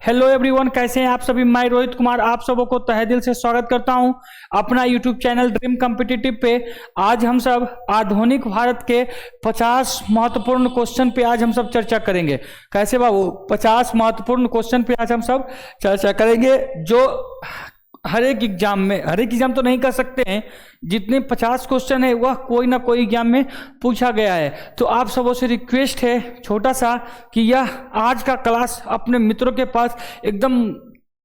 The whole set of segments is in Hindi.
हेलो एवरीवन, कैसे हैं आप सभी। मैं रोहित कुमार आप सबों को तहे दिल से स्वागत करता हूं अपना यूट्यूब चैनल ड्रीम कॉम्पिटिटिव पे। आज हम सब आधुनिक भारत के 50 महत्वपूर्ण क्वेश्चन पे आज हम सब चर्चा करेंगे। कैसे बाबू, 50 महत्वपूर्ण क्वेश्चन पे आज हम सब चर्चा करेंगे जो हर एक एग्जाम तो नहीं कर सकते हैं, जितने 50 क्वेश्चन है वह कोई ना कोई एग्जाम में पूछा गया है। तो आप सबों से रिक्वेस्ट है छोटा सा कि यह आज का क्लास अपने मित्रों के पास एकदम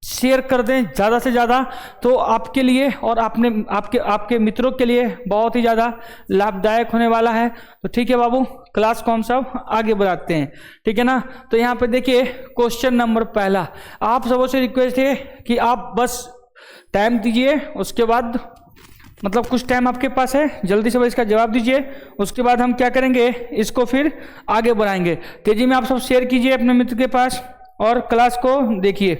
शेयर कर दें ज़्यादा से ज़्यादा, तो आपके लिए और आपके मित्रों के लिए बहुत ही ज़्यादा लाभदायक होने वाला है। तो ठीक है बाबू, क्लास को हम सब आगे बढ़ाते हैं, ठीक है ना। तो यहाँ पे देखिए क्वेश्चन नंबर पहला, आप सबों से रिक्वेस्ट है कि आप बस टाइम दीजिए, उसके बाद मतलब कुछ टाइम आपके पास है, जल्दी से बस इसका जवाब दीजिए। उसके बाद हम क्या करेंगे, इसको फिर आगे बढ़ाएंगे। तेजी में आप सब शेयर कीजिए अपने मित्र के पास और क्लास को देखिए,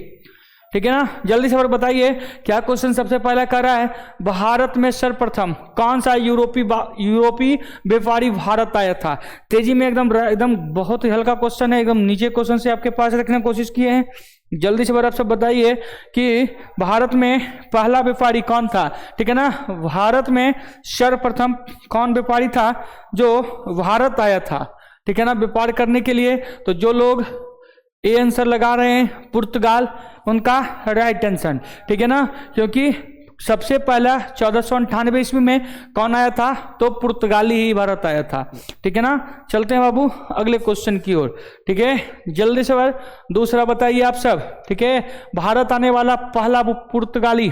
ठीक है ना। जल्दी से और बताइए क्या क्वेश्चन सबसे पहला कर रहा है, भारत में सर्वप्रथम कौन सा यूरोपीय व्यापारी भारत आया था। तेजी में एकदम बहुत ही हल्का क्वेश्चन है, एकदम नीचे क्वेश्चन से आपके पास रखने की कोशिश किए हैं। जल्दी से आप सब बताइए कि भारत में पहला व्यापारी कौन था, ठीक है ना। भारत में सर्वप्रथम कौन व्यापारी था जो भारत आया था, ठीक है ना, व्यापार करने के लिए। तो जो लोग ए आंसर लगा रहे हैं पुर्तगाल, उनका राइट आंसर, ठीक है ना, क्योंकि सबसे पहला 1498 ईस्वी में कौन आया था, तो पुर्तगाली ही भारत आया था, ठीक है ना। चलते हैं बाबू अगले क्वेश्चन की ओर, ठीक है। जल्दी से दूसरा बताइए आप सब, ठीक है। भारत आने वाला पहला पुर्तगाली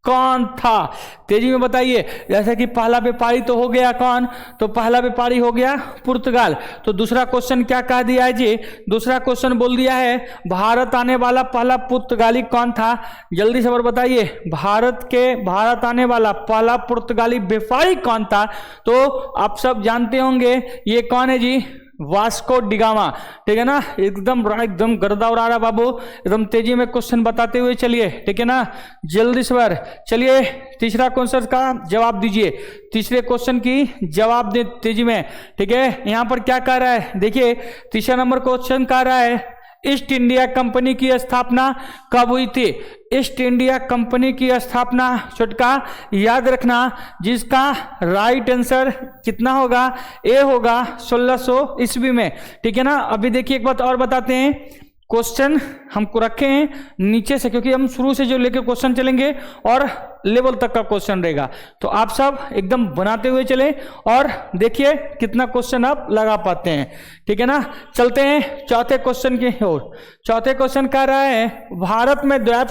कौन था, तेजी में बताइए। जैसे कि पहला व्यापारी तो हो गया कौन, तो पहला व्यापारी हो गया पुर्तगाल। तो दूसरा क्वेश्चन क्या कह दिया है जी, दूसरा क्वेश्चन बोल दिया है भारत आने वाला पहला पुर्तगाली कौन था। जल्दी से और बताइए, भारत आने वाला पहला पुर्तगाली व्यापारी कौन था। तो आप सब जानते होंगे ये कौन है जी, वास्को डिगामा, ठीक है ना। एकदम गर्दा उड़ा रहा बाबू, एकदम तेजी में क्वेश्चन बताते हुए चलिए, ठीक है ना। जल्दी से चलिए तीसरा क्वेश्चन का जवाब दीजिए, तीसरे क्वेश्चन की जवाब दे तेजी में, ठीक है। यहाँ पर क्या कह रहा है, देखिए तीसरा नंबर क्वेश्चन कह रहा है ईस्ट इंडिया कंपनी की स्थापना कब हुई थी। ईस्ट इंडिया कंपनी की स्थापना छोटका याद रखना, जिसका राइट आंसर कितना होगा, ए होगा 1600 ईस्वी में, ठीक है ना। अभी देखिए एक बात और बताते हैं, क्वेश्चन हमको रखे हैं नीचे से, क्योंकि हम शुरू से जो लेकर क्वेश्चन चलेंगे और लेवल तक का क्वेश्चन रहेगा। तो आप सब एकदम बनाते हुए चले और देखिए कितना क्वेश्चन आप लगा पाते हैं, ठीक है ना। चलते हैं चौथे क्वेश्चन की ओर। चौथे क्वेश्चन कह रहा है भारत में द्वैध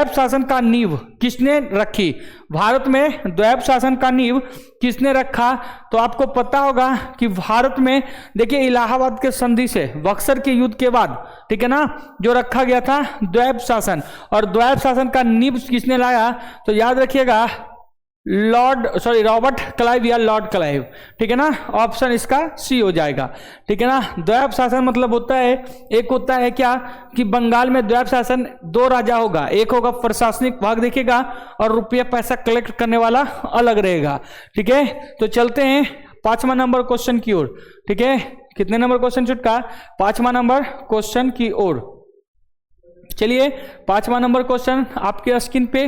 शासन का नींव किसने रखी। भारत में द्वैध शासन का नींव किसने रखा। तो आपको पता होगा कि भारत में देखिए इलाहाबाद के संधि से बक्सर के युद्ध के बाद, ठीक है ना, जो रखा गया था द्वैध शासन, और द्वैध शासन का नींव किसने लाया। तो याद रखिएगा रॉबर्ट क्लाइव या लॉर्ड क्लाइव, ठीक है ना। ऑप्शन इसका सी हो जाएगा, ठीक है ना। द्वैध शासन मतलब होता है, एक होता है क्या कि बंगाल में द्वैध शासन दो राजा होगा, एक होगा प्रशासनिक भाग देखिएगा और रुपया पैसा कलेक्ट करने वाला अलग रहेगा, ठीक है। तो चलते हैं 5वां नंबर क्वेश्चन की ओर, ठीक है। कितने नंबर क्वेश्चन छुटका, 5वां नंबर क्वेश्चन की ओर। चलिए 5वां नंबर क्वेश्चन आपके स्क्रीन पे,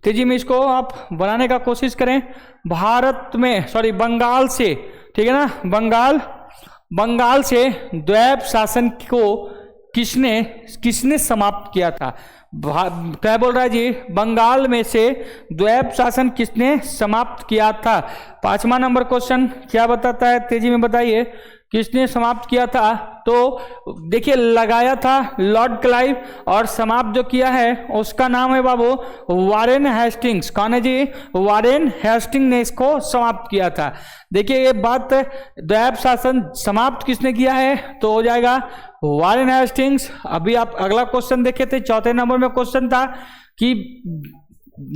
तेजी में इसको आप बनाने का कोशिश करें। बंगाल से, ठीक है ना, बंगाल से द्वैध शासन को किसने समाप्त किया था। क्या बोल रहा है जी, बंगाल में से द्वैध शासन किसने समाप्त किया था। 5वां नंबर क्वेश्चन क्या बताता है, तेजी में बताइए, किसने समाप्त किया था। तो देखिए लगाया था लॉर्ड क्लाइव और समाप्त जो किया है उसका नाम है बाबू वारेन हेस्टिंग्स। कौन है जी, वारेन हेस्टिंग्स ने इसको समाप्त किया था। देखिए ये बात, द्वैध शासन समाप्त किसने किया है, तो हो जाएगा वारेन हेस्टिंग्स। अभी आप अगला क्वेश्चन देखे थे, चौथे नंबर में क्वेश्चन था कि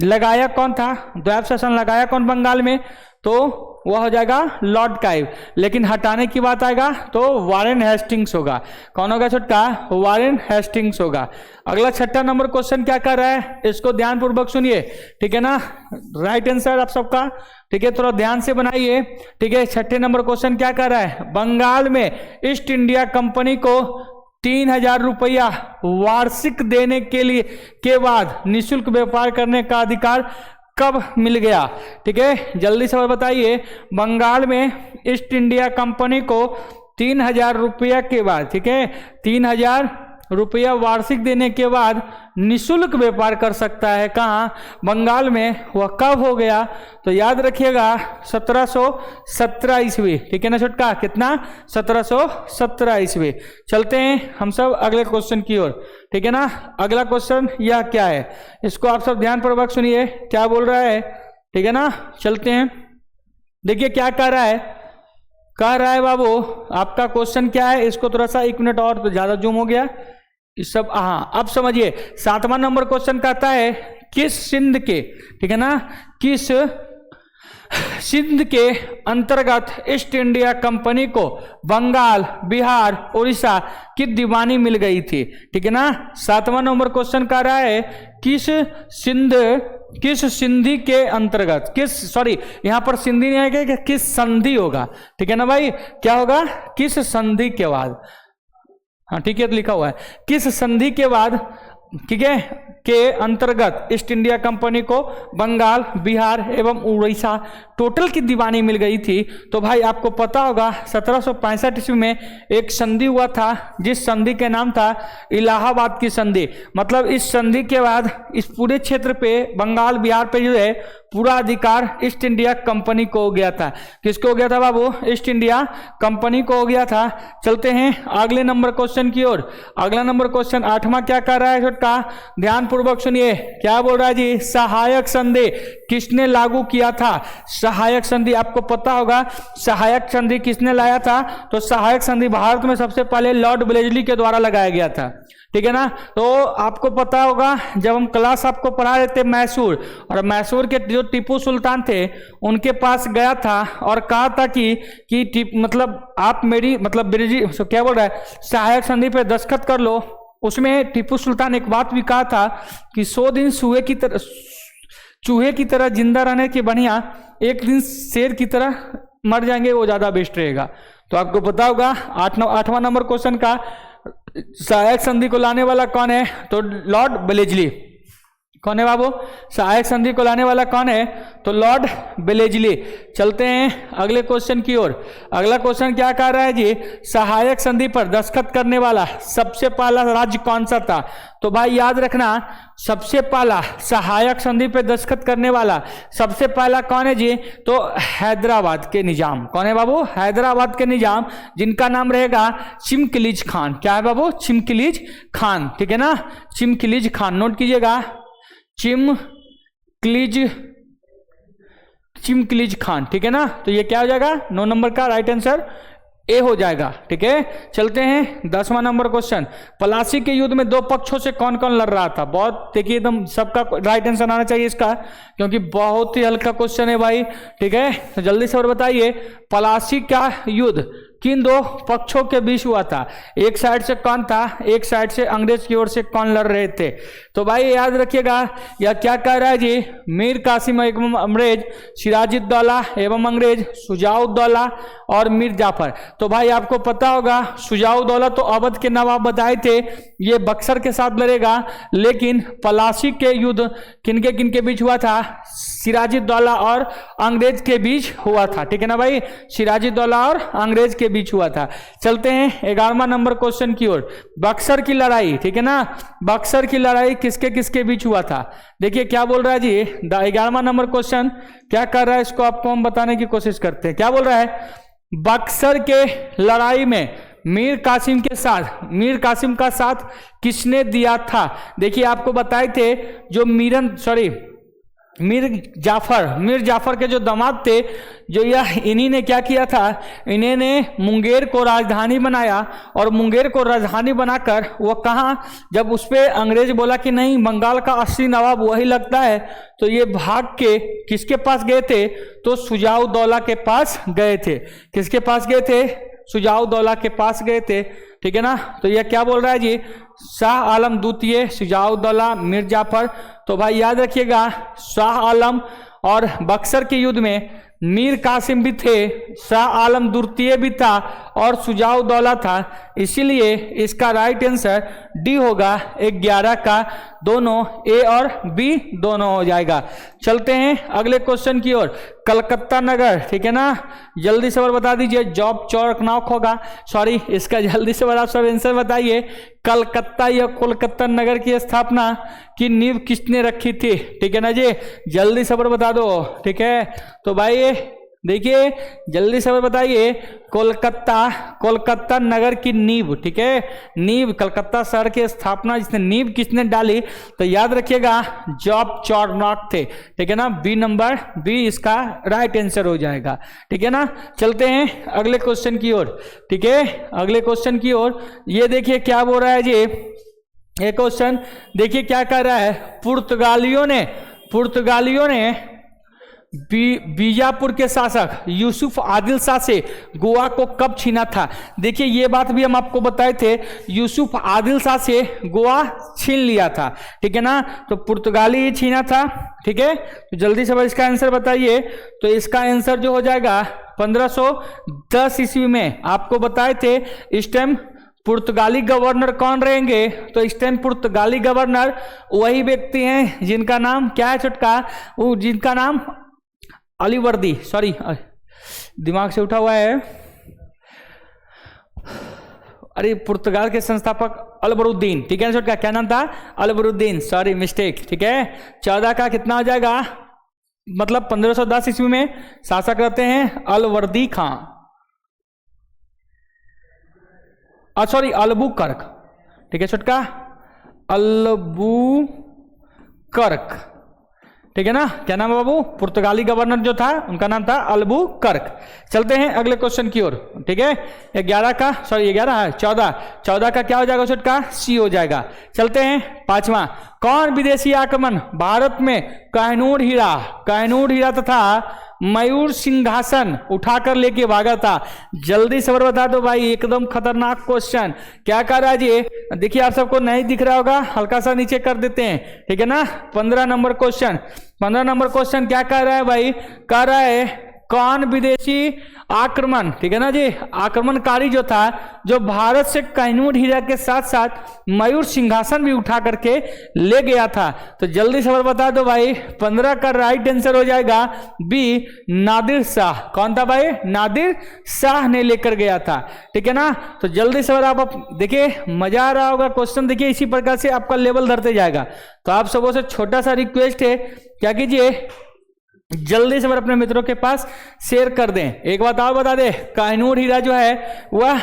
लगाया कौन था, द्वैध शासन लगाया कौन बंगाल में, तो वह हो जाएगा लॉर्ड क्लाइव। लेकिन हटाने की बात आएगा तो वारेन हेस्टिंग्स होगा। कौन होगा छोटका, वारेन हेस्टिंग्स होगा। अगला 6ठा नंबर क्वेश्चन क्या कर रहा है, इसको ध्यानपूर्वक सुनिए, ठीक है ना। राइट आंसर आप सबका, ठीक है, थोड़ा ध्यान से बनाइए, ठीक है। 6ठे नंबर क्वेश्चन क्या कर रहा है, बंगाल में ईस्ट इंडिया कंपनी को 3,000 रुपया वार्षिक देने के लिए के बाद निःशुल्क व्यापार करने का अधिकार कब मिल गया? ठीक है, जल्दी से बताइए। बंगाल में ईस्ट इंडिया कंपनी को 3,000 रुपया के बाद, ठीक है, 3,000 रुपया वार्षिक देने के बाद निःशुल्क व्यापार कर सकता है। कहाँ? बंगाल में। वह कब हो गया? तो याद रखिएगा 1717 ईस्वी। ठीक है ना छोटका? कितना? 1717 ईस्वी। चलते हैं हम सब अगले क्वेश्चन की ओर। ठीक है ना? अगला क्वेश्चन यह क्या है, इसको आप सब ध्यानपूर्वक सुनिए क्या बोल रहा है। ठीक है ना? चलते हैं, देखिए क्या कह रहा है। कह रहा है बाबू आपका क्वेश्चन क्या है, इसको थोड़ा सा 1 मिनट और, तो ज्यादा जूम हो गया इस सब। हाँ, अब समझिए 7वां नंबर क्वेश्चन कहता है किस सिंध के, ठीक है ना, किस सिंध के अंतर्गत ईस्ट इंडिया कंपनी को बंगाल, बिहार, उड़ीसा की दीवानी मिल गई थी। ठीक है ना? 7वां नंबर क्वेश्चन कह रहा है किस सिंधी के अंतर्गत, यहां पर सिंधी नहीं आएगा, कि किस संधि होगा। ठीक है ना भाई? क्या होगा? किस संधि के बाद। हाँ ठीक है, तो लिखा हुआ है किस संधि के बाद, ठीक है, के अंतर्गत ईस्ट इंडिया कंपनी को बंगाल, बिहार एवं उड़ीसा टोटल की दीवानी मिल गई थी। तो भाई आपको पता होगा 1765 ईस्वी में एक संधि हुआ था, जिस संधि के नाम था इलाहाबाद की संधि। मतलब इस संधि के बाद इस पूरे क्षेत्र पे, बंगाल, बिहार पे जो है पूरा अधिकार ईस्ट इंडिया कंपनी को हो गया था। किसको हो गया था बाबू? ईस्ट इंडिया कंपनी को हो गया था। चलते हैं अगले नंबर क्वेश्चन की ओर। अगला नंबर क्वेश्चन 8वां क्या कर रहा है छोटका? ध्यान पूर्वक सुनिए क्या बोल रहा है जी। सहायक संधि किसने लागू किया था? सहायक संधि आपको पता होगा सहायक संधि किसने लाया था? तो सहायक संधि भारत में सबसे पहले लॉर्ड वेलेस्ली के द्वारा लगाया गया था। ठीक है ना? तो आपको पता होगा जब हम क्लास आपको पढ़ा रहे थे मैसूर, और मैसूर के जो टीपू सुल्तान थे उनके पास गया था और कहा था कि मतलब आप मेरी मतलब क्या बोल रहा है, सहायक संधि पे दस्तखत कर लो। उसमें टीपू सुल्तान एक बात भी कहा था कि 100 दिन चूहे की तरह जिंदा रहने के बढ़िया 1 दिन शेर की तरह मर जाएंगे, वो ज्यादा बेस्ट रहेगा। तो आपको पता होगा 8वां नंबर क्वेश्चन का सहायक संधि को लाने वाला कौन है? तो लॉर्ड वेलेस्ली। कौन है बाबू? सहायक संधि को लाने वाला कौन है? तो लॉर्ड वेलेस्ली। चलते हैं अगले क्वेश्चन की ओर। अगला क्वेश्चन क्या कह रहा है जी? सहायक संधि पर दस्तखत करने वाला सबसे पहला राज्य कौन सा था? तो भाई याद रखना सबसे पहला सहायक संधि पे दस्तखत करने वाला सबसे पहला कौन है जी? तो हैदराबाद के निजाम। कौन है बाबू? हैदराबाद के निजाम, जिनका नाम रहेगा चिमकिलीज खान। क्या है बाबू? चिमकिलीज खान। ठीक है ना? चिमकिलीज खान, नोट कीजिएगा, चिमकिलीज खान। ठीक है ना? तो ये क्या हो जाएगा? 9 नंबर का राइट आंसर ए हो जाएगा। ठीक है, चलते हैं 10वां नंबर क्वेश्चन। प्लासी के युद्ध में 2 पक्षों से कौन कौन लड़ रहा था? बहुत देखिए एकदम सबका राइट आंसर आना चाहिए इसका, क्योंकि बहुत ही हल्का क्वेश्चन है भाई। ठीक है, तो जल्दी से और बताइए प्लासी का युद्ध किन 2 पक्षों के बीच हुआ था? एक साइड से कौन था, एक साइड से अंग्रेज की ओर से कौन लड़ रहे थे? तो भाई याद रखिएगा यह क्या कह रहा है जी? मीर कासिम एवं अंग्रेज, सिराजुद्दौला एवं अंग्रेज, शुजाउद्दौला और मीर जाफर। तो भाई आपको पता होगा शुजाउद्दौला तो अवध के नवाब बताए थे, ये बक्सर के साथ लड़ेगा। लेकिन प्लासी के युद्ध किनके किनके बीच हुआ था? सिराजुद्दौला और अंग्रेज के बीच हुआ था। ठीक है ना भाई? सिराजुद्दौला और अंग्रेज के बीच हुआ था। चलते हैं 11वां नंबर क्वेश्चन की ओर। बक्सर की लड़ाई, ठीक है ना, बक्सर की लड़ाई किसके किसके बीच हुआ था? देखिए क्या बोल रहा है जी 11वां नंबर क्वेश्चन क्या कर रहा है, इसको आपको हम बताने की कोशिश करते हैं। क्या बोल रहा है? बक्सर के लड़ाई में मीर कासिम का साथ किसने दिया था? देखिए आपको बताए थे जो मीर जाफर के जो दामाद थे, जो इन्हीं ने क्या किया था, इन्हीं ने मुंगेर को राजधानी बनाया। और मुंगेर को राजधानी बनाकर वो कहाँ, जब उस पर अंग्रेज बोला कि नहीं बंगाल का असली नवाब वही लगता है, तो ये भाग के किसके पास गए थे? तो शुजाउद्दौला के पास गए थे। किसके पास गए थे? शुजाउद्दौला के पास गए थे। ठीक है ना? तो यह क्या बोल रहा है जी? शाह आलम द्वितीय, शुजाउद्दौला, मीर जाफर। तो भाई याद रखिएगा शाह आलम और बक्सर के युद्ध में मीर कासिम भी थे, शाह आलम द्वितीय भी था और सुजाउद्दौला था, इसीलिए इसका राइट आंसर डी होगा 11 का, दोनों ए और बी दोनों हो जाएगा। चलते हैं अगले क्वेश्चन की ओर। कलकत्ता नगर, ठीक है ना, जल्दी से और बता दीजिए। जॉब चौकनॉक होगा, सॉरी, इसका जल्दी से आप सब आंसर बताइए। कलकत्ता या कोलकाता नगर की स्थापना की नींव किसने रखी थी? ठीक है ना जी, जल्दी से बता दो। ठीक है, तो भाई देखिए जल्दी से बताइए, कोलकाता नगर की नींव, ठीक है, नींव कलकत्ता शहर की स्थापना जिसने नींव किसने डाली? तो याद रखिएगा जॉब चौकनॉक थे। ठीक है ना, बी इसका राइट आंसर हो जाएगा। ठीक है ना, चलते हैं अगले क्वेश्चन की ओर। ठीक है, अगले क्वेश्चन की ओर। ये देखिए क्या बोल रहा है जी, ये क्वेश्चन देखिए क्या कर रहा है। पुर्तगालियों ने बीजापुर के शासक यूसुफ आदिल शाह से गोवा को कब छीना था? देखिए ये बात भी हम आपको बताए थे, यूसुफ आदिल शाह से गोवा छीन लिया था। ठीक है ना, तो पुर्तगाली ही छीना था। ठीक है, तो जल्दी से इसका आंसर बताइए। तो इसका आंसर जो हो जाएगा 1510 ईस्वी में। आपको बताए थे इस टाइम पुर्तगाली गवर्नर कौन रहेंगे? तो इस टाइम पुर्तगाली गवर्नर वही व्यक्ति हैं जिनका नाम क्या है छोटका, वो जिनका नाम अलीवर्दी, सॉरी दिमाग से उठा हुआ है, अरे पुर्तगाल के संस्थापक अलबरुद्दीन। ठीक है ना छोटका, क्या नाम था? अलबरुद्दीन, सॉरी मिस्टेक। ठीक है, 14 का कितना हो जाएगा, मतलब 1510 ईस्वी में शासक रहते हैं अलवर्दी खां, सॉरी अलबुकर्क। ठीक है छोटका, अलबुकर्क। ठीक है ना, क्या नाम है बाबू? पुर्तगाली गवर्नर जो था उनका नाम था अलबुकर्क। चलते हैं अगले क्वेश्चन की ओर। ठीक है, 11 का, सॉरी 11 है, 14 का क्या हो जाएगा छोटका? सी हो जाएगा। चलते हैं 5वां। कौन विदेशी आक्रमण भारत में कोहिनूर हीरा तथा मयूर सिंहासन उठाकर लेके भागा था? जल्दी से बता दो भाई, एकदम खतरनाक क्वेश्चन। क्या कर रहा है जी? देखिए आप सबको नहीं दिख रहा होगा, हल्का सा नीचे कर देते हैं। ठीक है ना, 15 नंबर क्वेश्चन क्या कर रहा है भाई? कर रहा है कौन विदेशी आक्रमण, ठीक है ना जी, आक्रमणकारी जो था, जो भारत से कोहिनूर हीरा के साथ साथ मयूर सिंहासन भी उठा करके ले गया था? तो जल्दी से बता दो भाई, 15 का राइट आंसर हो जाएगा बी, नादिर शाह। कौन था भाई? नादिर शाह ने लेकर गया था। ठीक है ना, तो जल्दी से आप देखिए, मजा आ रहा होगा क्वेश्चन। देखिए इसी प्रकार से आपका लेवल धरते जाएगा। तो आप सबों से छोटा सा रिक्वेस्ट है, क्या कीजिए, जल्दी से अपने मित्रों के पास शेयर कर दें। एक बात और बता दें, कोहिनूर हीरा जो है वह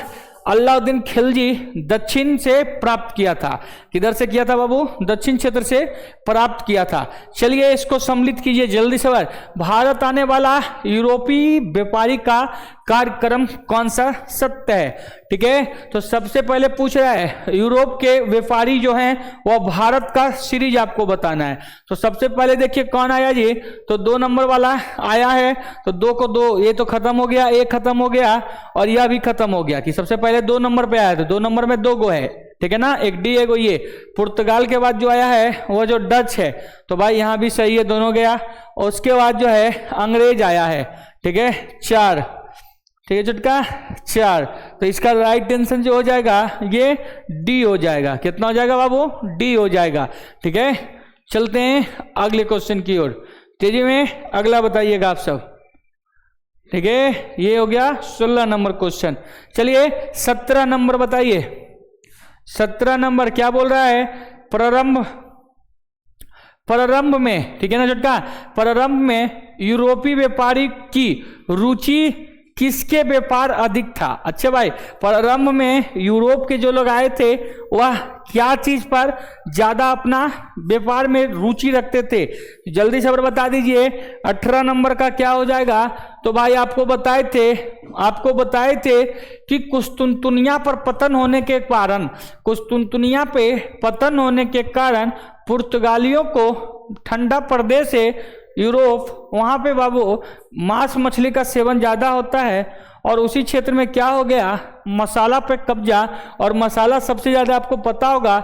अलाउद्दीन खिलजी दक्षिण से प्राप्त किया था। किधर से किया था बाबू? दक्षिण क्षेत्र से प्राप्त किया था। चलिए इसको सम्मिलित कीजिए जल्दी से। भारत आने वाला यूरोपीय व्यापारी का कार्यक्रम कौन सा सत्य है? ठीक है, तो सबसे पहले पूछ रहा है यूरोप के व्यापारी जो हैं वह भारत का सीरीज आपको बताना है। तो सबसे पहले देखिए कौन आया जी, तो 2 नंबर वाला आया है। तो 2 को 2, ये तो खत्म हो गया, एक खत्म हो गया और यह भी खत्म हो गया कि सबसे पहले 2 नंबर पे आया। तो 2 नंबर में 2 गो है। ठीक है ना, एक डी एक ये। पुर्तगाल के बाद जो आया है वो जो डच है, तो भाई यहाँ भी सही है, दोनों गया। और उसके बाद जो है अंग्रेज आया है। ठीक है, 4। ठीक है चुटका, 4। तो इसका राइट आंसर जो हो जाएगा ये डी हो जाएगा। कितना हो जाएगा बाबू? डी हो जाएगा। ठीक है, चलते हैं अगले क्वेश्चन की ओर। तेजी में अगला बताइएगा आप सब। ठीक है, ये हो गया 16 नंबर क्वेश्चन। चलिए 17 नंबर बताइए। 17 नंबर क्या बोल रहा है? प्रारंभ में, ठीक है ना चुटका, प्रारंभ में यूरोपीय व्यापारी की रुचि किसके व्यापार अधिक था? अच्छा भाई, प्रारंभ में यूरोप के जो लोग आए थे वह क्या चीज पर ज्यादा अपना व्यापार में रुचि रखते थे? जल्दी से बता दीजिए। 18 नंबर का क्या हो जाएगा? तो भाई आपको बताए थे कि कुस्तुनतुनिया पर पतन होने के कारण, कुस्तुनतुनिया पे पतन होने के कारण पुर्तगालियों को ठंडा प्रदेश से यूरोप, वहां पे बाबू मांस मछली का सेवन ज्यादा होता है और उसी क्षेत्र में क्या हो गया, मसाला पे कब्जा। और मसाला सबसे ज्यादा आपको पता होगा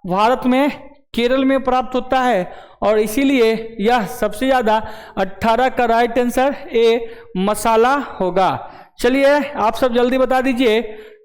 भारत में केरल में प्राप्त होता है और इसीलिए यह सबसे ज्यादा 18 का राइट आंसर ए मसाला होगा। चलिए आप सब जल्दी बता दीजिए,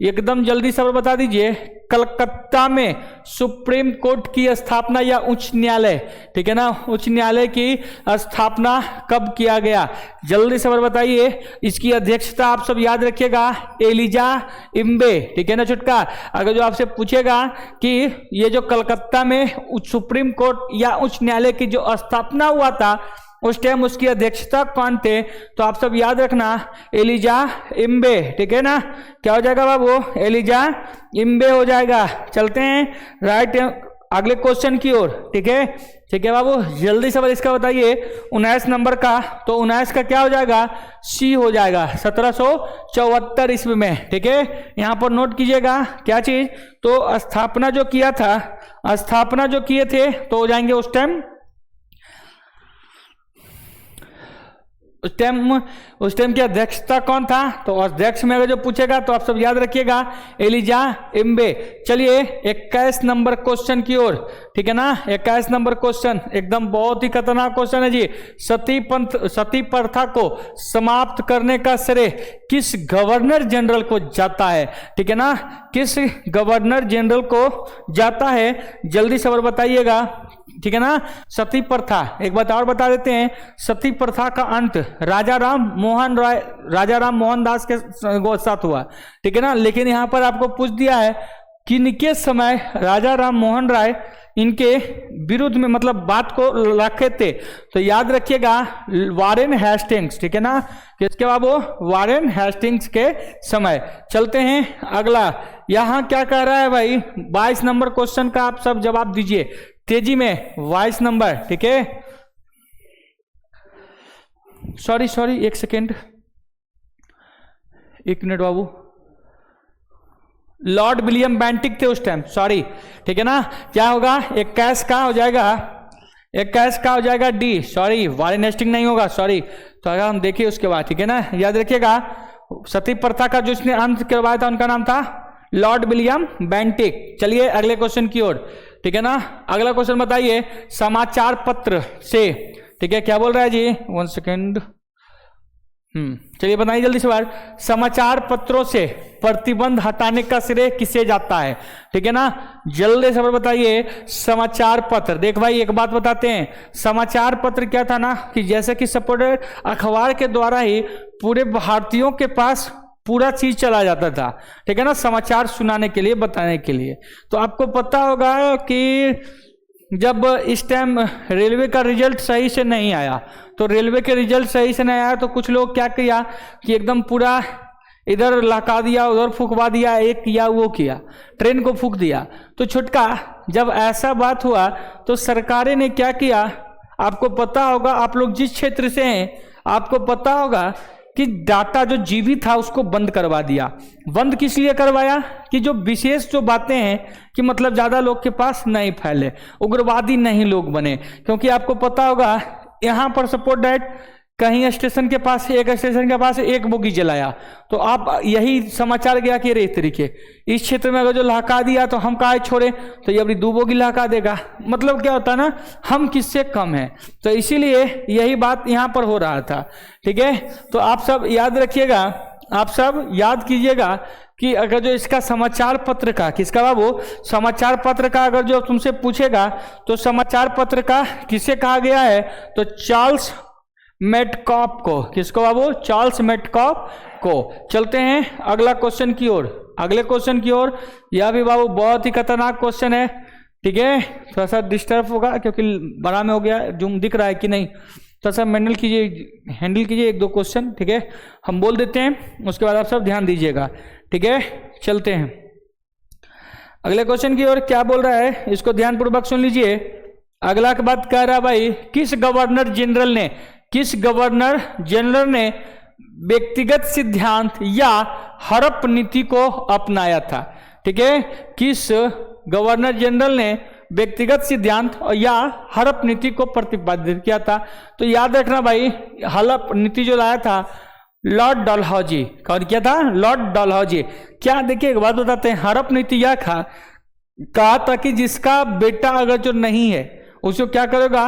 एकदम जल्दी सब बता दीजिए, कलकत्ता में सुप्रीम कोर्ट की स्थापना या उच्च न्यायालय, ठीक है ना, उच्च न्यायालय की स्थापना कब किया गया? जल्दी से बताइए। इसकी अध्यक्षता आप सब याद रखिएगा, एलिजा इम्बे, ठीक है ना छुटका। अगर जो आपसे पूछेगा कि ये जो कलकत्ता में सुप्रीम कोर्ट या उच्च न्यायालय की जो स्थापना हुआ था उस टाइम उसकी अध्यक्षता कौन थे, तो आप सब याद रखना एलिजा इम्बे, ठीक है ना। क्या हो जाएगा बाबू? एलिजा इम्बे हो जाएगा। चलते हैं राइट अगले क्वेश्चन की ओर, ठीक है। ठीक है बाबू, जल्दी से इसका बताइए 19 नंबर का, तो 19 का क्या हो जाएगा? सी हो जाएगा, 1774 ईस्वी में, ठीक है। यहाँ पर नोट कीजिएगा क्या चीज, तो स्थापना जो किया था, स्थापना जो किए थे तो हो जाएंगे उस टाइम की अध्यक्षता कौन था, तो अध्यक्ष में अगर जो पूछेगा तो आप सब याद रखिएगा एलिजा इम्बे। चलिए 21 नंबर क्वेश्चन की ओर, ठीक है ना। 21 नंबर क्वेश्चन एकदम बहुत ही खतरनाक क्वेश्चन है जी। सती प्रथा को समाप्त करने का श्रेय किस गवर्नर जनरल को जाता है, ठीक है ना, किस गवर्नर जनरल को जाता है? जल्दी से बताइएगा, ठीक है ना। सती प्रथा, एक बात और बता देते हैं, सती प्रथा का अंत राजा राम मोहन दास के साथ हुआ, ठीक है ना। लेकिन यहां पर आपको पूछ दिया है कि किनके समय राजा राम मोहन राय इनके विरुद्ध में मतलब बात को रखे थे, तो याद रखिएगा वारेन हेस्टिंग्स, ठीक है ना। किसके बाबू? वारेन हेस्टिंग्स के समय। चलते हैं अगला, यहां क्या कह रहा है भाई? 22 नंबर क्वेश्चन का आप सब जवाब दीजिए तेजी में, 22 नंबर, ठीक है। सॉरी एक सेकेंड, एक मिनट बाबू, लॉर्ड विलियम बेंटिक थे उस टाइम, सॉरी, ठीक है ना। क्या होगा? 21 का हो जाएगा, 21 का हो जाएगा डी, सॉरी वारेन हेस्टिंग नहीं होगा, सॉरी। तो अगर हम देखिए उसके बाद, ठीक है ना, याद रखिएगा सती प्रथा का जो इसने अंत करवाया था उनका नाम था लॉर्ड विलियम बेंटिक। चलिए अगले क्वेश्चन की ओर, ठीक है ना। अगला क्वेश्चन बताइए, समाचार पत्र से, ठीक है, क्या बोल रहा है जी? 1 सेकेंड, चलिए बताइए जल्दी से बार, समाचार पत्रों से प्रतिबंध हटाने का श्रेय किसे जाता है, ठीक है ना। जल्दी से बताइए समाचार पत्र। देख भाई एक बात बताते हैं, समाचार पत्र क्या था ना कि जैसे कि सपोर्ट अखबार के द्वारा ही पूरे भारतीयों के पास पूरा चीज चला जाता था, ठीक है ना, समाचार सुनाने के लिए, बताने के लिए। तो आपको पता होगा कि जब इस टाइम रेलवे का रिजल्ट सही से नहीं आया, तो रेलवे के रिजल्ट सही से नहीं आया तो कुछ लोग क्या किया कि एकदम पूरा इधर लहका दिया, उधर फूकवा दिया, एक किया वो किया, ट्रेन को फूक दिया। तो छुटका जब ऐसा बात हुआ तो सरकारें ने क्या किया, आपको पता होगा, आप लोग जिस क्षेत्र से हैं आपको पता होगा कि डाटा जो जीबी था उसको बंद करवा दिया। बंद किस लिए करवाया? कि जो विशेष जो बातें हैं कि मतलब ज्यादा लोग के पास नहीं फैले, उग्रवादी नहीं लोग बने। क्योंकि आपको पता होगा यहाँ पर सपोर्ट दैट कहीं स्टेशन के पास एक बोगी जलाया, तो आप यही समाचार गया कि रे इस तरीके इस क्षेत्र में अगर जो लहका दिया तो हम काहे छोड़े, तो ये अपनी 2 बोगी लहका देगा। मतलब क्या होता है ना, हम किससे कम हैं, तो इसीलिए यही बात यहाँ पर हो रहा था, ठीक है। तो आप सब याद रखिएगा, आप सब याद कीजिएगा कि अगर जो इसका समाचार पत्र का, किसका बाबू? समाचार पत्र का अगर जो तुमसे पूछेगा तो समाचार पत्र का किसे कहा गया है, तो चार्ल्स मेटकॉफ को। किसको बाबू? चार्ल्स मेटकॉफ को। चलते हैं अगला क्वेश्चन की ओर, अगले क्वेश्चन की ओर। यह भी बाबू बहुत ही खतरनाक क्वेश्चन है, ठीक है। थोड़ा सा डिस्टर्ब होगा क्योंकि बड़ा में हो गया, जूम दिख रहा है कि नहीं, थोड़ा सा हैंडल कीजिए 1-2 क्वेश्चन, ठीक है, हम बोल देते हैं, उसके बाद आप सब ध्यान दीजिएगा, ठीक है। चलते हैं अगले क्वेश्चन की ओर। क्या बोल रहा है इसको ध्यानपूर्वक सुन लीजिए। अगला के बाद कह रहा है भाई, किस गवर्नर जनरल ने व्यक्तिगत सिद्धांत या हड़प नीति को अपनाया था, ठीक है। किस गवर्नर जनरल ने व्यक्तिगत सिद्धांत या हड़प नीति को प्रतिपादित किया था? तो याद रखना भाई, हड़प नीति जो लाया था लॉर्ड डलहौजी। कौन किया था? लॉर्ड डलहौजी। क्या देखिए एक बात बताते हैं, हड़प नीति यह कहा था कि जिसका बेटा अगर जो नहीं है उसको क्या करेगा,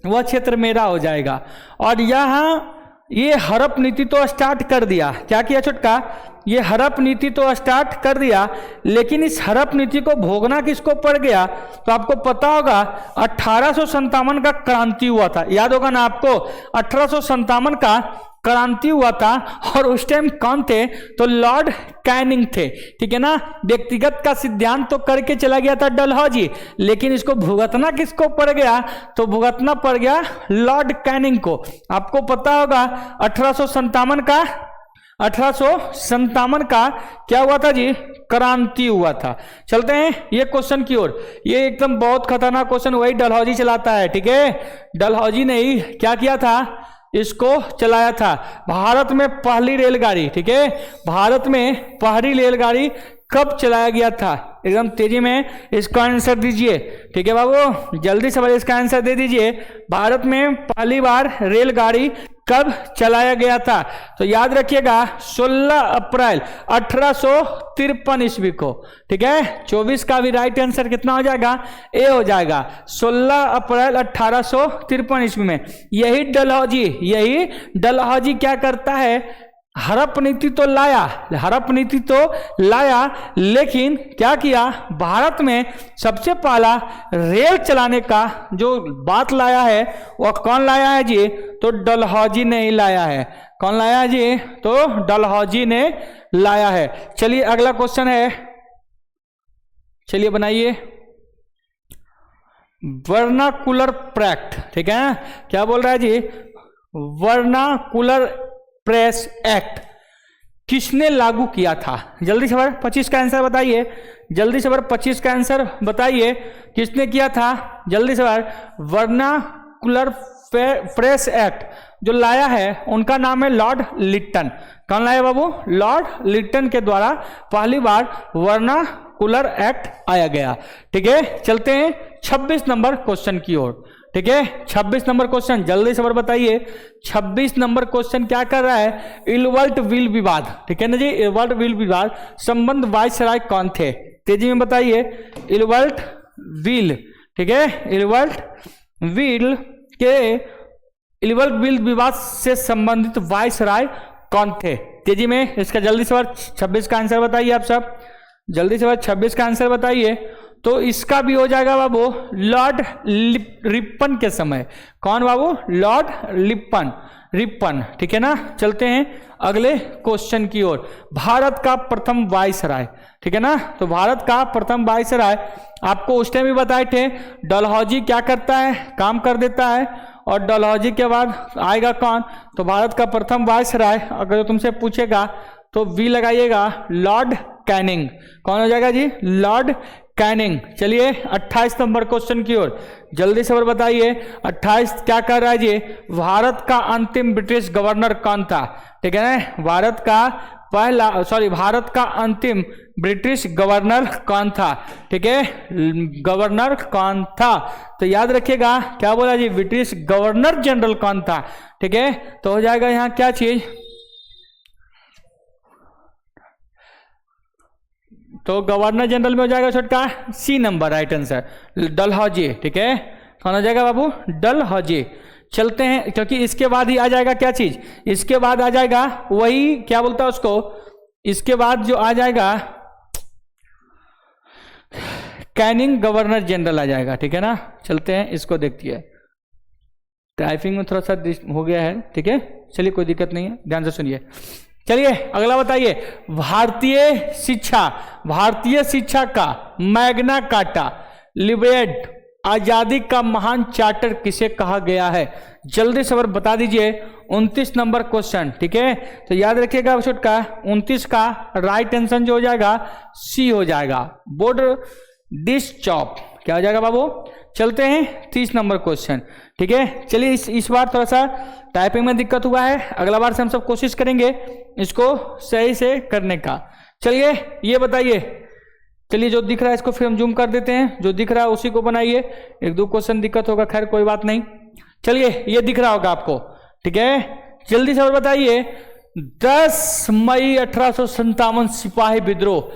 वह क्षेत्र मेरा हो जाएगा। और यहाँ ये हड़प नीति तो स्टार्ट कर दिया, क्या किया छोटका, ये हड़प नीति तो स्टार्ट कर दिया, लेकिन इस हड़प नीति को भोगना किसको पड़ गया, तो आपको पता होगा 1857 का क्रांति हुआ था, याद होगा ना आपको, 1857 का क्रांति हुआ था। और उस टाइम कौन थे, तो लॉर्ड कैनिंग थे, ठीक है ना। व्यक्तिगत का सिद्धांत तो करके चला गया था डलहौजी, लेकिन इसको भुगतना किसको पड़ गया, तो भुगतना पड़ गया लॉर्ड कैनिंग को। आपको पता होगा 1857 का क्या हुआ था जी, क्रांति हुआ था। चलते हैं ये क्वेश्चन की ओर, ये एकदम बहुत खतरनाक क्वेश्चन वही डलहौजी चलाता है, ठीक है। डलहौजी ने ही क्या किया था, इसको चलाया था। भारत में पहली रेलगाड़ी, ठीक है, भारत में पहली रेलगाड़ी कब चलाया गया था, एकदम तेजी में इसका आंसर दीजिए, ठीक है बाबू, जल्दी से भाई इसका आंसर दे दीजिए। भारत में पहली बार रेलगाड़ी कब चलाया गया था, तो याद रखिएगा 16 अप्रैल 1853 ईस्वी को, ठीक है। 24 का भी राइट आंसर कितना हो जाएगा, ए हो जाएगा, 16 अप्रैल 1853 ईस्वी में। यही डलहौजी क्या करता है, हड़प नीति तो लाया, लेकिन क्या किया, भारत में सबसे पहला रेल चलाने का जो बात लाया है वह कौन लाया है जी, तो डलहौजी ने ही लाया है। कौन लाया है जी, तो डलहौजी ने लाया है। चलिए अगला क्वेश्चन है, चलिए बनाइए, वर्नाकुलर प्रैक्ट, ठीक है, क्या बोल रहा है जी, वर्नाकुलर प्रेस एक्ट किसने लागू किया था, जल्दी से 25 का आंसर बताइए, जल्दी से 25 का आंसर बताइए, किसने किया था, जल्दी से। वर्नाकुलर प्रेस एक्ट जो लाया है उनका नाम है लॉर्ड लिट्टन। कौन लाया बाबू, लॉर्ड लिट्टन के द्वारा पहली बार वर्नाकुलर एक्ट आया गया, ठीक है। चलते हैं 26 नंबर क्वेश्चन की ओर, ठीक है। 26 नंबर क्वेश्चन जल्दी से बताइए, 26 नंबर क्वेश्चन क्या कर रहा है, इलवर्ट विल विवाद, ठीक है ना जी, इलवर्ट विल विवाद संबंध वायसराय कौन थे, तेजी में बताइए। इलवर्ट विल, ठीक है, इलवर्ट विल विवाद से संबंधित वायसराय कौन थे, तेजी में इसका जल्दी से 26 का आंसर बताइए आप सब, जल्दी से 26 का आंसर बताइए। तो इसका भी हो जाएगा बाबू लॉर्ड रिपन के समय। कौन बाबू, लॉर्ड रिपन, ठीक है ना। चलते हैं अगले क्वेश्चन की ओर, भारत का प्रथम वायसराय, ठीक है ना। तो भारत का प्रथम वायसराय आपको उस टाइम भी बताए थे, डलहौजी क्या करता है, काम कर देता है, और डलहौजी के बाद आएगा कौन, तो भारत का प्रथम वायसराय अगर तुमसे पूछेगा तो वी लगाइएगा, लॉर्ड कैनिंग। कौन हो जाएगा जी, लॉर्ड कैनिंग। चलिए 28 नंबर क्वेश्चन की ओर जल्दी से बताइए, 28 क्या कर रहा है जी, भारत का अंतिम ब्रिटिश गवर्नर कौन था, ठीक है ना। भारत का अंतिम ब्रिटिश गवर्नर कौन था, ठीक है, गवर्नर कौन था, तो याद रखिएगा क्या बोला जी, ब्रिटिश गवर्नर जनरल कौन था, ठीक है। तो हो जाएगा यहाँ क्या चीज, तो गवर्नर जनरल में हो जाएगा छोटका सी नंबर राइट आंसर, डलहौजी, ठीक है। कौन हो जाएगा बाबू, डलहौजी। चलते हैं, क्योंकि इसके बाद ही आ जाएगा क्या चीज, इसके बाद आ जाएगा वही क्या बोलता है उसको, इसके बाद जो आ जाएगा कैनिंग गवर्नर जनरल आ जाएगा, ठीक है ना। चलते हैं इसको देखती है, टाइपिंग में थोड़ा सा हो गया है, ठीक है, चलिए कोई दिक्कत नहीं है, ध्यान से सुनिए। चलिए अगला बताइए, भारतीय शिक्षा का मैग्ना कार्टा लिबरेट आजादी का महान चार्टर किसे कहा गया है, जल्दी से बता दीजिए। 29 नंबर क्वेश्चन, ठीक है। तो याद रखिएगा छोटका 29 का राइट आंसर जो हो जाएगा सी हो जाएगा, बोर्ड डिश चॉप, क्या हो जाएगा बाबू। चलते हैं 30 नंबर क्वेश्चन, ठीक है। चलिए इस बार थोड़ा सा टाइपिंग में दिक्कत हुआ है, अगला बार से हम सब कोशिश करेंगे इसको सही से करने का। चलिए ये बताइए, चलिए जो दिख रहा है इसको फिर हम जूम कर देते हैं, जो दिख रहा है उसी को बनाइए, 1-2 क्वेश्चन दिक्कत होगा, खैर कोई बात नहीं। चलिए ये दिख रहा होगा आपको, ठीक है। जल्दी से बताइए, 10 मई 1857 सिपाही विद्रोह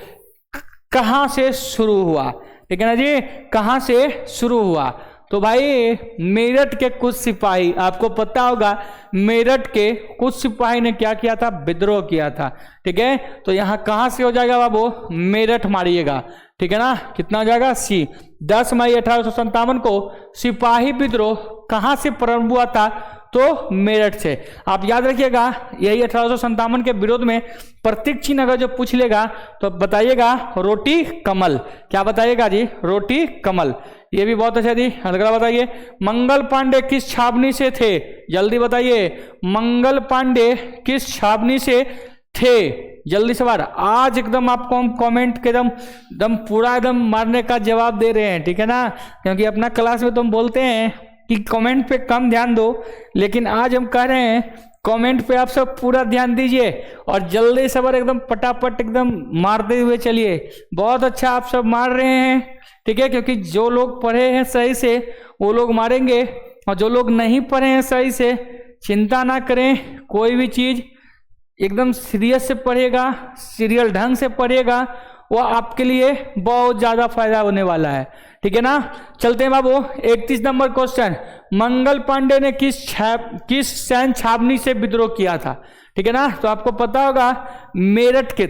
कहां से शुरू हुआ, ठीक है ना जी, कहां से शुरू हुआ, तो भाई मेरठ के कुछ सिपाही, आपको पता होगा मेरठ के कुछ सिपाही ने क्या किया था, विद्रोह किया था। ठीक है, तो यहाँ कहाँ से हो जाएगा बाबू, मेरठ मारिएगा। ठीक है ना, कितना हो जाएगा सी। 10 मई 1857 को सिपाही विद्रोह कहाँ से प्रारंभ हुआ था, तो मेरठ से। आप याद रखिएगा, यही 1857 के विरोध में प्रतीक चिन्ह अगर जो पूछ लेगा तो बताइएगा रोटी कमल। क्या बताइएगा जी, रोटी कमल। ये भी बहुत अच्छा जी। अगला बताइए, मंगल पांडे किस छावनी से थे, जल्दी बताइए, मंगल पांडे किस छावनी से थे, जल्दी सवाल। आज एकदम आपको हम कमेंट के एकदम पूरा एकदम मारने का जवाब दे रहे हैं, ठीक है ना, क्योंकि अपना क्लास में तो हम बोलते हैं कि कमेंट पे कम ध्यान दो, लेकिन आज हम कह रहे हैं कमेंट पे आप सब पूरा ध्यान दीजिए और जल्दी सबर एकदम पटापट एकदम मारते हुए चलिए। बहुत अच्छा आप सब मार रहे हैं, ठीक है, क्योंकि जो लोग पढ़े हैं सही से वो लोग मारेंगे, और जो लोग नहीं पढ़े हैं सही से चिंता ना करें, कोई भी चीज़ एकदम सीरियस से पढ़िएगा, सीरियल ढंग से पढ़िएगा, वो आपके लिए बहुत ज़्यादा फायदा होने वाला है। ठीक है ना, चलते हैं बाबू। 31 नंबर क्वेश्चन, मंगल पांडे ने किस सैन्य छावनी से विद्रोह किया था। ठीक है ना, तो आपको पता होगा मेरठ के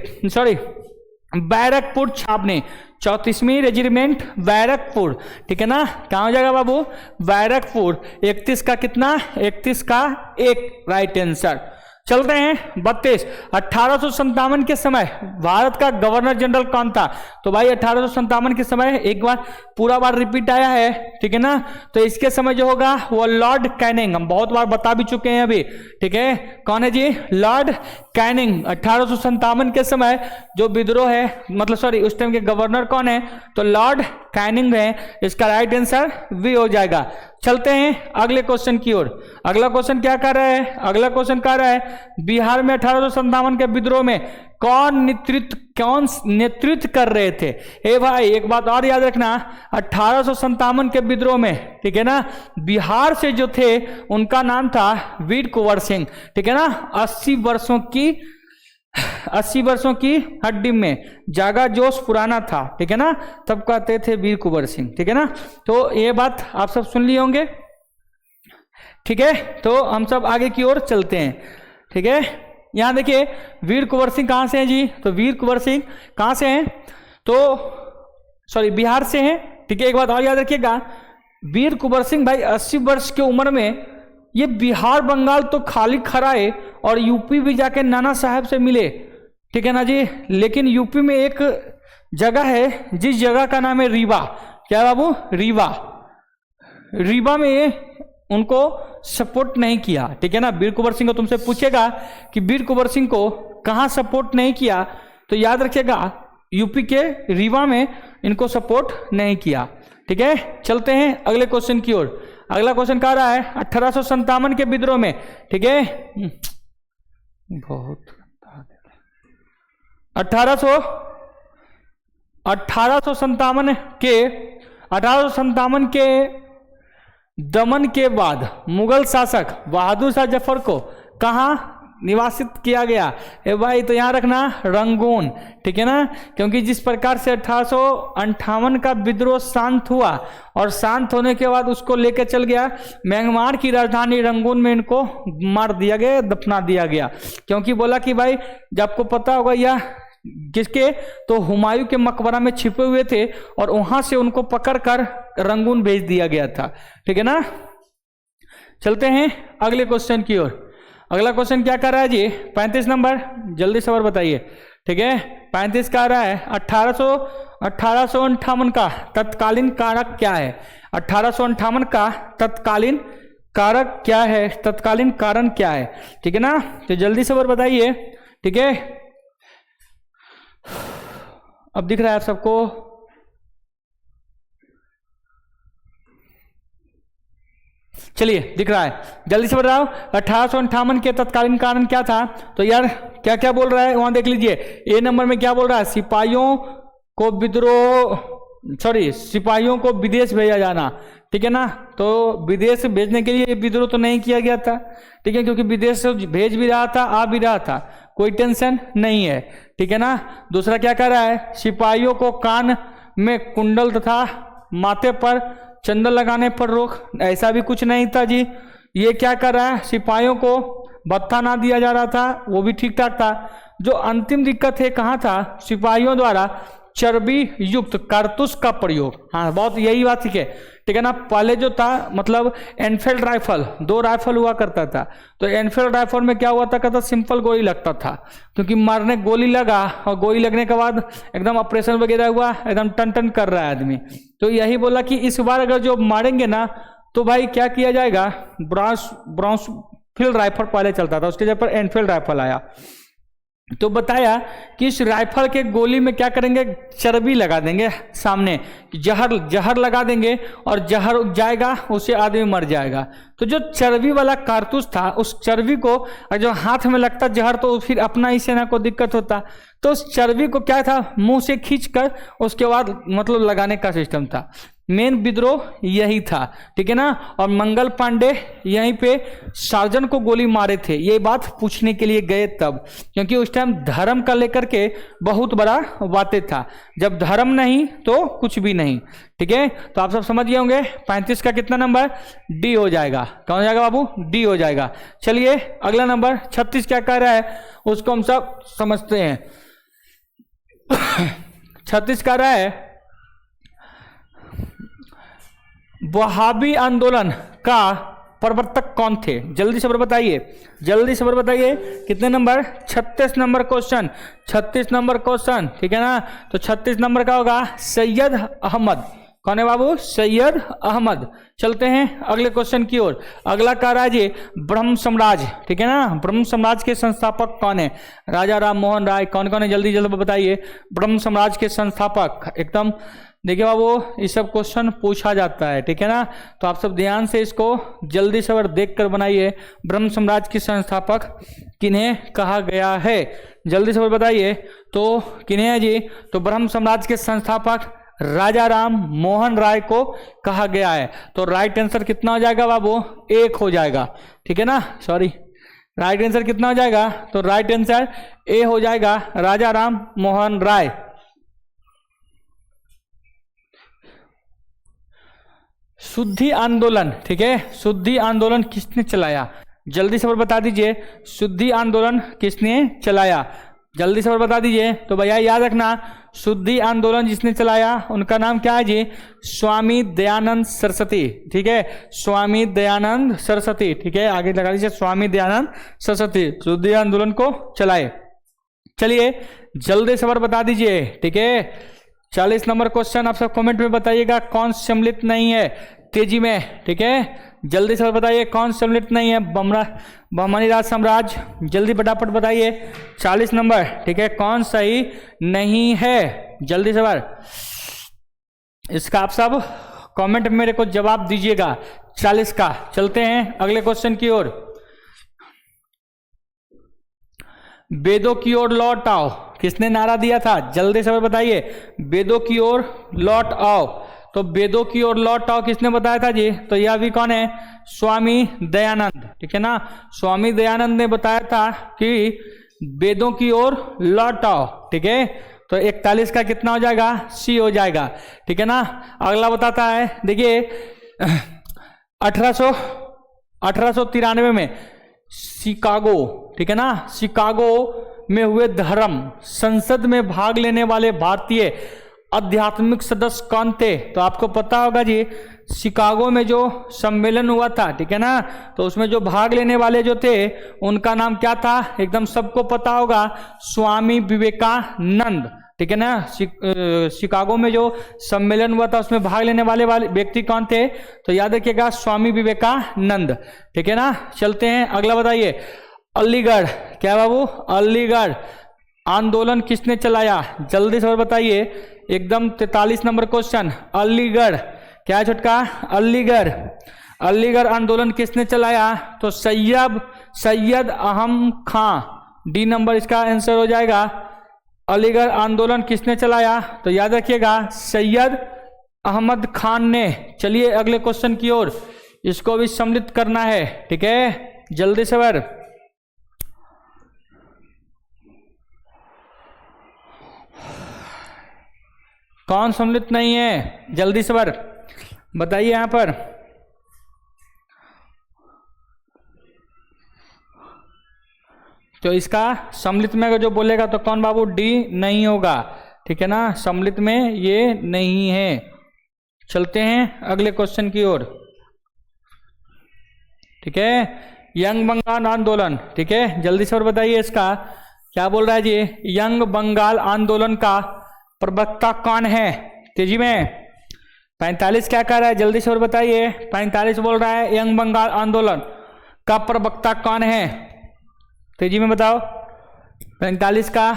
बैरकपुर छावनी, 34वीं रेजिमेंट बैरकपुर। ठीक है ना, कहाँ हो जाएगा बाबू, बैरकपुर। 31 का कितना, 31 का 1 राइट आंसर। चलते हैं 32। 1857 के समय भारत का गवर्नर जनरल कौन था, तो भाई 1857 के समय एक बार पूरा बार रिपीट आया है, ठीक है ना, तो इसके समय जो होगा वो लॉर्ड कैनिंग, हम बहुत बार बता भी चुके हैं अभी, ठीक है, कौन है जी, लॉर्ड कैनिंग। 1857 के समय जो विद्रोह है, मतलब सॉरी उस टाइम के गवर्नर कौन है, तो लॉर्ड कैनिंग है, इसका राइट आंसर वी हो जाएगा। चलते हैं अगले क्वेश्चन की ओर। अगला क्वेश्चन क्या कर रहा है, अगला क्वेश्चन कह रहा है बिहार में 1857 के विद्रोह में कौन नेतृत्व कर रहे थे। ए भाई एक बात और याद रखना, 1857 के विद्रोह में, ठीक है ना, बिहार से जो थे उनका नाम था वीर कुंवर सिंह। ठीक है ना, 80 वर्षों की हड्डी में जागा जोश पुराना था, ठीक है ना, तब कहते थे वीर कुंवर सिंह। ठीक है ना, तो ये बात आप सब सुन लिए होंगे, ठीक है, तो हम सब आगे की ओर चलते हैं। ठीक है, यहां देखिए वीर कुंवर सिंह कहां से हैं जी, तो वीर कुंवर सिंह कहां से हैं, तो सॉरी बिहार से हैं। ठीक है, एक बात और याद रखिएगा, वीर कुंवर सिंह भाई 80 वर्ष की उम्र में ये बिहार बंगाल तो खाली खराए और यूपी भी जाके नाना साहब से मिले, ठीक है ना जी, लेकिन यूपी में एक जगह है जिस जगह का नाम है रीवा। क्या बाबू, रीवा। रीवा में उनको सपोर्ट नहीं किया। ठीक है ना, वीर कुंवर सिंह को तुमसे पूछेगा कि वीर कुंवर सिंह को कहाँ सपोर्ट नहीं किया, तो याद रखिएगा यूपी के रीवा में इनको सपोर्ट नहीं किया। ठीक है, चलते हैं अगले क्वेश्चन की ओर। अगला क्वेश्चन कह रहा है 1857 के विद्रोह में, ठीक है, बहुत 1857 के दमन के बाद मुगल शासक बहादुर शाह जफर को कहाँ निवासित किया गया। ए भाई तो यहाँ रखना रंगून। ठीक है ना, क्योंकि जिस प्रकार से 1858 का विद्रोह शांत हुआ और शांत होने के बाद उसको लेकर चल गया म्यांमार की राजधानी रंगून में, इनको मार दिया गया, दफना दिया गया, क्योंकि बोला कि भाई जब आपको पता होगा यह किसके, तो हुमायूं के मकबरा में छिपे हुए थे और वहां से उनको पकड़कर रंगून भेज दिया गया था। ठीक है ना, चलते हैं अगले क्वेश्चन की ओर। अगला क्वेश्चन क्या कर रहा है जी, 35 नंबर, जल्दी सवाल बताइए। ठीक है, 35 का रहा है 1858 का तत्कालीन कारक क्या है। 1858 का तत्कालीन कारक क्या है, तत्कालीन कारण क्या है। ठीक है ना, तो जल्दी सवाल बताइए। ठीक है, अब दिख रहा है आप सबको, चलिए दिख रहा है, जल्दी से बताओ 1858 के तत्कालीन कारण क्या था। तो यार क्या क्या बोल रहा है वहां देख लीजिए। ए नंबर में क्या बोल रहा है, सिपाहियों को विदेश भेजा जाना। ठीक है ना, तो विदेश भेजने के लिए विद्रोह तो नहीं किया गया था, ठीक है, क्योंकि विदेश से भेज भी रहा था, आ भी रहा था, कोई टेंशन नहीं है। ठीक है ना, दूसरा क्या कर रहा है, सिपाहियों को कान में कुंडल तथा माथे पर चंदन लगाने पर रोक, ऐसा भी कुछ नहीं था जी। ये क्या कर रहा है, सिपाहियों को भत्ता ना दिया जा रहा था, वो भी ठीक ठाक था। जो अंतिम दिक्कत है कहाँ था, सिपाहियों द्वारा चर्बी युक्त कारतूस का प्रयोग। हाँ बहुत यही बात ठीक है ना। पहले जो था मतलब एनफील्ड राइफल, 2 राइफल हुआ करता था। तो एनफील्ड राइफल में क्या हुआ था, कहता सिंपल गोली लगता था, क्योंकि मारने गोली लगा और गोली लगने के बाद एकदम ऑपरेशन वगैरह हुआ, एकदम टन टन कर रहा है आदमी। तो यही बोला कि इस बार अगर जो मारेंगे ना तो भाई क्या किया जाएगा, ब्रॉन्ज फील्ड राइफल पहले चलता था, उसके जगह पर एनफील्ड राइफल आया। तो बताया कि इस राइफल के गोली में क्या करेंगे, चर्बी लगा देंगे सामने, जहर लगा देंगे और जहर जाएगा, उससे आदमी मर जाएगा। तो जो चर्बी वाला कारतूस था, उस चर्बी को जो हाथ में लगता जहर तो फिर अपना ही सेना को दिक्कत होता। तो उस चर्बी को क्या था, मुंह से खींचकर उसके बाद मतलब लगाने का सिस्टम था। मेन विद्रोह यही था, ठीक है ना। और मंगल पांडे यहीं पे सार्जन को गोली मारे थे, ये बात पूछने के लिए गए तब, क्योंकि उस टाइम धर्म का लेकर के बहुत बड़ा बातें था। जब धर्म नहीं तो कुछ भी नहीं, ठीक है। तो आप सब समझ गए होंगे 35 का कितना नंबर, डी हो जाएगा। कौन हो जाएगा बाबू, डी हो जाएगा। चलिए अगला नंबर 36 क्या कह रहा है उसको हम सब समझते हैं। 36 कह रहा है वहाबी आंदोलन का प्रवर्तक कौन थे, जल्दी से बताइए, जल्दी से बताइए। कितने number, 36 number question, 36 number question, ठीक है ना। तो 36 नंबर का होगा सैयद अहमद। कौन है बाबू, सैयद अहमद। चलते हैं अगले क्वेश्चन की ओर। अगला कह रहा है जी ब्रह्म साम्राज्य, ठीक है ना। ब्रह्म साम्राज्य के संस्थापक कौन है, राजा राम मोहन राय। कौन कौन है, जल्दी जल्दी बताइए। ब्रह्म साम्राज्य के संस्थापक, एकदम देखिए बाबू ये सब क्वेश्चन पूछा जाता है, ठीक है ना। तो आप सब ध्यान से इसको जल्दी से देख कर बनाइए। ब्रह्म साम्राज्य के संस्थापक किन्हें कहा गया है, जल्दी से बताइए। तो किन्हें है जी, तो ब्रह्म साम्राज्य के संस्थापक राजा राम मोहन राय को कहा गया है। तो राइट आंसर कितना हो जाएगा बाबू, 1 हो जाएगा, ठीक है ना। सॉरी, राइट आंसर कितना हो जाएगा, तो राइट आंसर ए हो जाएगा, राजा राम मोहन राय। शुद्धि आंदोलन, ठीक है, शुद्धि आंदोलन किसने चलाया, जल्दी से बता दीजिए। शुद्धि आंदोलन किसने चलाया, जल्दी से बता दीजिए। तो भैया याद रखना, शुद्धि आंदोलन जिसने चलाया उनका नाम क्या है जी, स्वामी दयानंद सरस्वती, ठीक है, स्वामी दयानंद सरस्वती, ठीक है। आगे लगा दीजिए स्वामी दयानंद सरस्वती शुद्धि आंदोलन को चलाए। चलिए जल्दी से बता दीजिए, ठीक है। 40 नंबर क्वेश्चन आप सब कमेंट में बताइएगा कौन सम्मिलित नहीं है, तेजी में, ठीक है। जल्दी से बताइए कौन सम्मिलित नहीं है, बहमनी राज साम्राज्य, जल्दी फटाफट बताइए। 40 नंबर, ठीक है, कौन सही नहीं है, जल्दी से इसका आप सब कमेंट में मेरे को जवाब दीजिएगा 40 का। चलते हैं अगले क्वेश्चन की ओर। वेदों की ओर लौट आओ किसने नारा दिया था, जल्दी से बताइए। वेदों की ओर लौट आओ, तो वेदों की ओर लौट आओ किसने बताया था जी, तो यह भी कौन है, स्वामी दयानंद, ठीक है ना। स्वामी दयानंद ने बताया था कि वेदों की ओर लौट आओ, ठीक है। तो 41 का कितना हो जाएगा, सी हो जाएगा, ठीक है ना। अगला बताता है, देखिए 1893 में शिकागो, ठीक है ना, शिकागो में हुए धर्म संसद में भाग लेने वाले भारतीय आध्यात्मिक सदस्य कौन थे, तो आपको पता होगा जी शिकागो में जो सम्मेलन हुआ था, ठीक है ना, तो उसमें जो भाग लेने वाले जो थे उनका नाम क्या था, एकदम सबको पता होगा, स्वामी विवेकानंद, ठीक है ना। शिकागो में जो सम्मेलन हुआ था उसमें भाग लेने वाले व्यक्ति कौन थे, तो याद रखिएगा स्वामी विवेकानंद, ठीक है ना। चलते हैं अगला बताइए। अलीगढ़, क्या बाबू, अलीगढ़ आंदोलन किसने चलाया, जल्दी से बताइए, एकदम 43 नंबर क्वेश्चन। अलीगढ़ क्या है छोटका, अलीगढ़, अलीगढ़ आंदोलन किसने चलाया, तो सैयद अहम खां, डी नंबर इसका आंसर हो जाएगा। अलीगढ़ आंदोलन किसने चलाया, तो याद रखिएगा सैयद अहमद खान ने। चलिए अगले क्वेश्चन की ओर, इसको भी सम्मिलित करना है, ठीक है, जल्दी से कौन सम्मिलित नहीं है, जल्दी से बताइए यहां पर। तो इसका सम्मिलित में अगर जो बोलेगा तो कौन बाबू? डी नहीं होगा, ठीक है ना, सम्मिलित में ये नहीं है। चलते हैं अगले क्वेश्चन की ओर, ठीक है। यंग बंगाल आंदोलन, ठीक है, जल्दी से और बताइए इसका क्या बोल रहा है जी। यंग बंगाल आंदोलन का प्रवक्ता कौन है? तेजी में 45 क्या कह रहा है, जल्दी से और बताइए। 45 बोल रहा है यंग बंगाल आंदोलन का प्रवक्ता कौन है? तेजी में बताओ 45 का,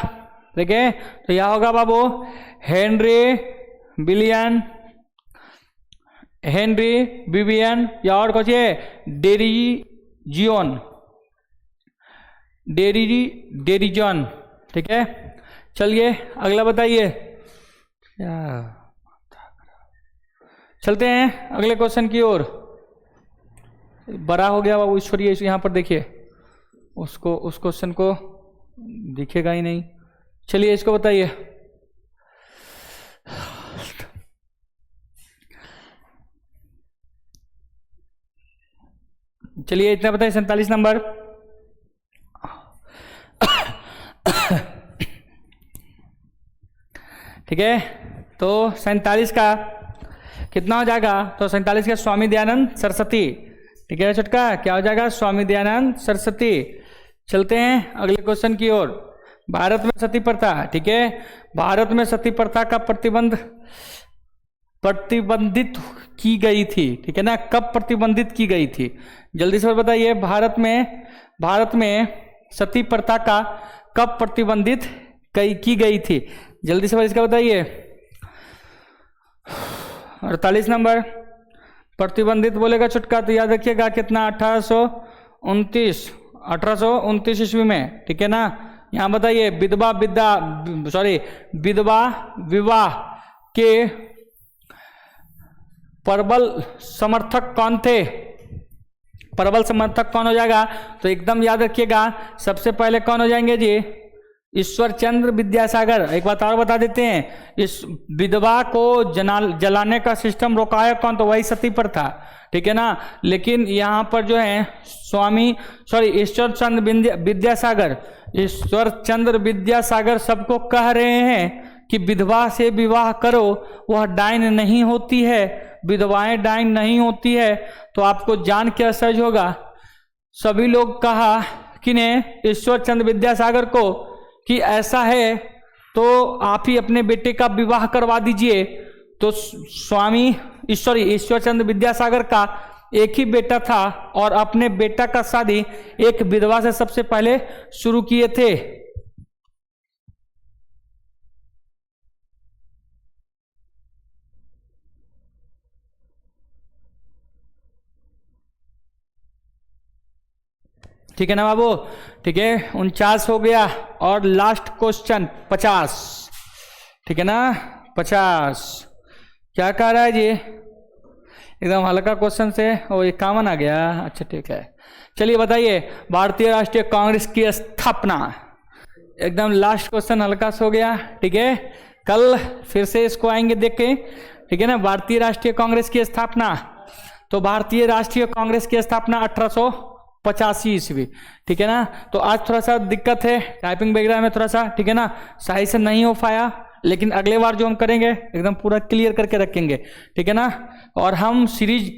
ठीक है। तो यह होगा बाबू हेनरी बिबियन या और कुछ है डेरिजन, ठीक है। चलिए अगला बताइए। चलते हैं अगले क्वेश्चन की ओर। बड़ा हो गया बाबू, छोड़िए, यहां पर देखिए, उसको उस क्वेश्चन को दिखेगा ही नहीं। चलिए इसको बताइए। चलिए इतना बताइए, 47 नंबर। ठीक है, तो 47 का कितना हो जाएगा? तो 47 का स्वामी दयानंद सरस्वती, ठीक है छोटका, क्या हो जाएगा? स्वामी दयानंद सरस्वती। चलते हैं अगले क्वेश्चन की ओर। भारत में सती प्रथा, ठीक है, भारत में सती प्रथा का प्रतिबंधित की गई थी, ठीक है ना, कब प्रतिबंधित की गई थी? जल्दी से बताइए। भारत में सती प्रथा का कब प्रतिबंधित की गई थी? जल्दी से इसका बताइए। 48 नंबर। प्रतिबंधित बोलेगा छुटका तो याद रखिएगा कितना? 1829 ईस्वी में, ठीक है ना। यहां बताइए विधवा विवाह के प्रबल समर्थक कौन थे? प्रबल समर्थक कौन हो जाएगा? तो एकदम याद रखिएगा, सबसे पहले कौन हो जाएंगे जी? ईश्वर चंद्र विद्यासागर। एक बात और बता देते हैं, इस विधवा को जलाने का सिस्टम रोकाया कौन? तो वही सती प्रथा, ठीक है ना। लेकिन यहाँ पर जो है ईश्वर चंद्र विद्यासागर सबको कह रहे हैं कि विधवा से विवाह करो, वह डाइन नहीं होती है, विधवाएं डाइन नहीं होती है। तो आपको जान के असहज होगा, सभी लोग कहा कि ने ईश्वर चंद्र विद्यासागर को कि ऐसा है तो आप ही अपने बेटे का विवाह करवा दीजिए। तो ईश्वर चंद्र विद्यासागर का एक ही बेटा था और अपने बेटा का शादी एक विधवा से सबसे पहले शुरू किए थे। ठीक है ना बाबू, ठीक है। 49 हो गया और लास्ट क्वेश्चन 50, ठीक है ना। 50 क्या कह रहा है जी? एकदम हल्का क्वेश्चन से वो एक कॉमन आ गया। अच्छा ठीक है, चलिए बताइए। भारतीय राष्ट्रीय कांग्रेस की स्थापना, एकदम लास्ट क्वेश्चन हल्का सा हो गया, ठीक है। कल फिर से इसको आएंगे देख के, ठीक है ना। भारतीय राष्ट्रीय कांग्रेस की स्थापना, तो भारतीय राष्ट्रीय कांग्रेस की स्थापना 1885 ईस्वी, ठीक है ना। तो आज थोड़ा सा दिक्कत है टाइपिंग वगैरह में थोड़ा सा, ठीक है ना, सही से नहीं हो पाया, लेकिन अगले बार जो हम करेंगे एकदम पूरा क्लियर करके रखेंगे, ठीक है ना। और हम सीरीज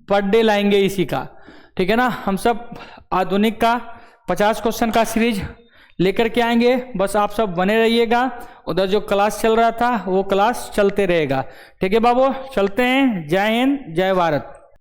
पर डे लाएंगे इसी का, ठीक है ना। हम सब आधुनिक का 50 क्वेश्चन का सीरीज लेकर के आएंगे, बस आप सब बने रहिएगा। उधर जो क्लास चल रहा था वो क्लास चलते रहेगा, ठीक है बाबू। चलते हैं, जय हिंद जय भारत।